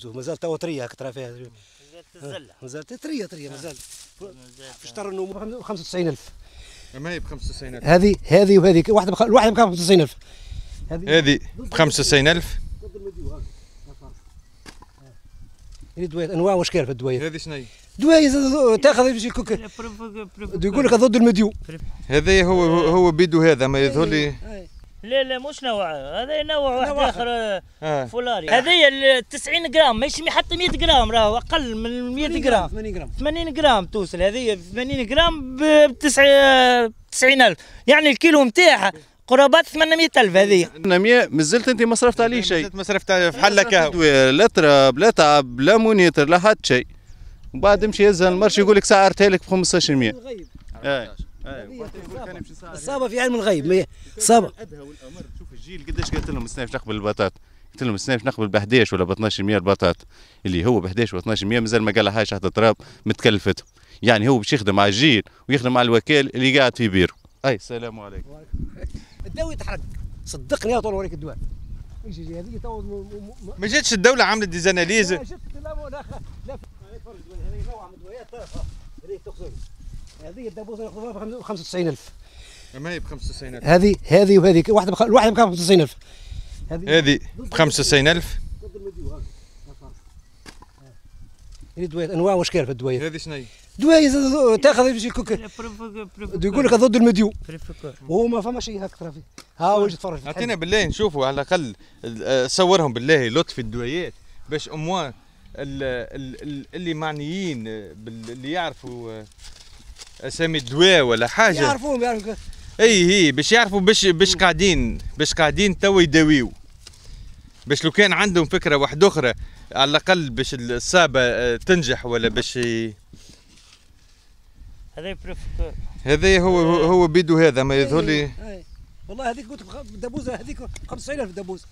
مازال توا طريه هاك ترى فيها. مازال مازال طريه مازال. في شطر انه 95,000. ما هي ب 95,000. هذه وهذه واحده الواحده ب 95,000. هذه ب 95,000. ضد المديو هذه دوايات انواع واشكال في الدوايات. هذه شنو هي؟ دوايات تاخذ يمشي يقول لك ضد المديو. هذا هو بيدو هذا ما يظهر لي. لا مش نوع، هذا نوع واحد اخر فولاري. هذه 90 جرام ماشي حتى 100 جرام، راهو اقل من 100 جرام. 80 جرام توصل. هذه 80 جرام ب 90,000، يعني الكيلو نتاعها قرابات 800,000. هذه 800 مازلت انت ما صرفت عليه شيء. ما صرفت في حلك لا تراب لا تعب لا مونيتر لا حتى شيء. وبعد يمشي يهزها المرشي يقول لك سعرتها لك ب 15%. الصابه في علم الغيب. صابه الابهى والامر. شوف الجيل قداش قالت لهم السنه باش نقبل البطاط، قلت لهم السنه باش نقبل ب 11 ولا ب 12% البطاط، اللي هو ب 11 و 12% مازال ما قالهاش حتى تراب متكلفته. يعني هو باش يخدم على الجيل ويخدم على الوكيل اللي قاعد في بيرو. السلام عليكم. الدواء يتحرق صدقني طول وريك الدواء. هذه تو ما جاتش الدوله عملت ديزاناليز. لا هذه نوع من الدوايات هذه تخزن. هذه الدبوس ناخذوها ب 95,000. ما هي ب 95,000. هذه وهذه الواحده ب 95,000. هذه ب 95,000. ضد المديو هذه دوايات انواع واشكال في الدوايات. هذه شنو هي؟ دوايات تاخذ يمشي يقول لك ضد المديو وهو ما فما شيء هاك ترى فيه. ها واش تفرج. اعطينا بالله نشوفوا على الاقل. صورهم بالله لطفي الدوايات باش اموان اللي معنيين اللي يعرفوا اسامي الدواء ولا حاجه يعرفوهم. هي باش يعرفوا باش قاعدين توا يداويو، باش لو كان عندهم فكره واحده اخرى على الاقل باش الصابه تنجح ولا باش هذا هو بيدو هذا ما يظهر لي. والله هذيك قلت دبوزه هذيك 95,000 دبوز.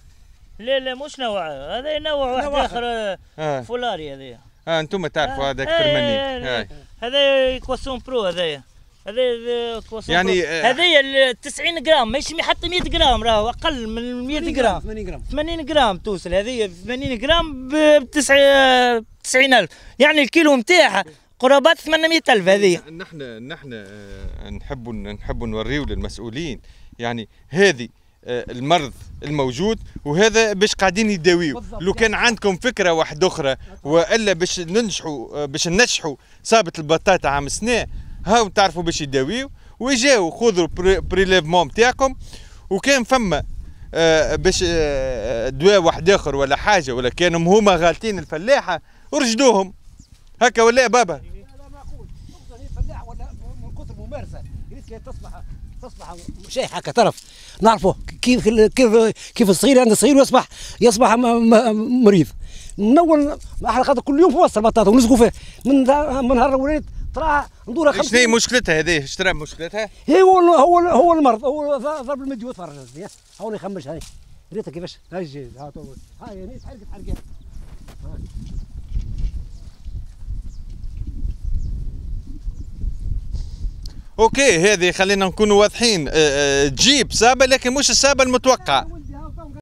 لا مش نوع، هذا نوع واحد اخر فولاري. هذه انتم تعرفوا هذا اكثر مني. هذا كواسون برو. هذا كواسون يعني هذه 90 جرام ماشي حتى 100 جرام، راهو اقل من 100 جرام. 80 جرام توصل. هذه 80 جرام ب 90,000، يعني الكيلو نتاعها قرابات 800,000. هذه نحن نحب نوريو للمسؤولين يعني هذه المرض الموجود وهذا باش قاعدين يداويو. لو كان عندكم فكره واحده اخرى والا باش ننجحوا صابه البطاطا عام السنه، هاو تعرفوا باش يداويو ويجاو خذوا بريليفمون نتاعكم. وكان فما باش دواء واحد اخر ولا حاجه ولا كانوا هما غالطين الفلاحه ورشدوهم هكا ولا بابا. لا ما اقول فلاح ولا من كثر ممارسه تصبح شيء هكا تعرف. نعرفوا كيف الصغير عند الصغير يصبح مريض. من اول احنا خاطر كل يوم في وسط البطاطا ونلصقوا فيه من نهار وليت تراها ندورها 5. شنو هي مشكلتها هذه؟ ايش ترى مشكلتها؟ هو المرض. هو ضرب المديو. تفرج هاو يخمش. هاي ريتها كيفاش. هاي هاي تحرقت. اوكي هذه خلينا نكونوا واضحين. تجيب سابه لكن مش السابه المتوقع.